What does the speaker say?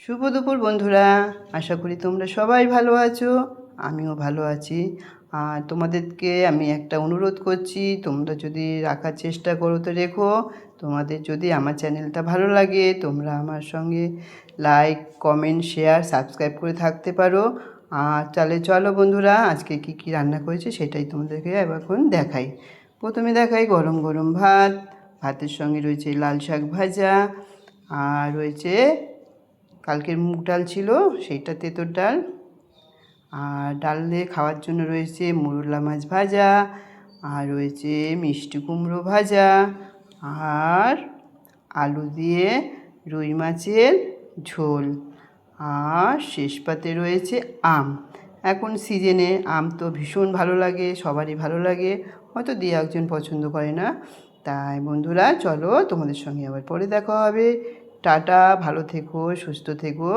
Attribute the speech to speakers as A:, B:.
A: শুভ দুপুর বন্ধুরা। আশা করি তোমরা সবাই ভালো আছো, আমিও ভালো আছি। আর তোমাদেরকে আমি একটা অনুরোধ করছি, তোমরা যদি রাখার চেষ্টা করো তো রেখো। তোমাদের যদি আমার চ্যানেলটা ভালো লাগে তোমরা আমার সঙ্গে লাইক, কমেন্ট, শেয়ার, সাবস্ক্রাইব করে থাকতে পারো। আর তাহলে চলো বন্ধুরা, আজকে কি কি রান্না করেছি সেটাই তোমাদেরকে এখন দেখাই। প্রথমে দেখাই গরম গরম ভাত, ভাতের সঙ্গে রয়েছে লাল শাক ভাজা, আর রয়েছে কালকের মুগ ডাল ছিল সেইটা তেঁতুর ডাল, আর ডাল দিয়ে খাওয়ার জন্য রয়েছে মোরলা মাছ ভাজা, আর রয়েছে মিষ্টি কুমড়ো ভাজা, আর আলু দিয়ে রুই মাছের ঝোল, আর শেষ পাতে রয়েছে আম। এখন সিজনে আম তো ভীষণ ভালো লাগে, সবারই ভালো লাগে, হয়তো দু একজন পছন্দ করে না। তাই বন্ধুরা চলো, তোমাদের সঙ্গে আবার পরে দেখা হবে। টাটা, ভালো থেকো, সুস্থ থেকো।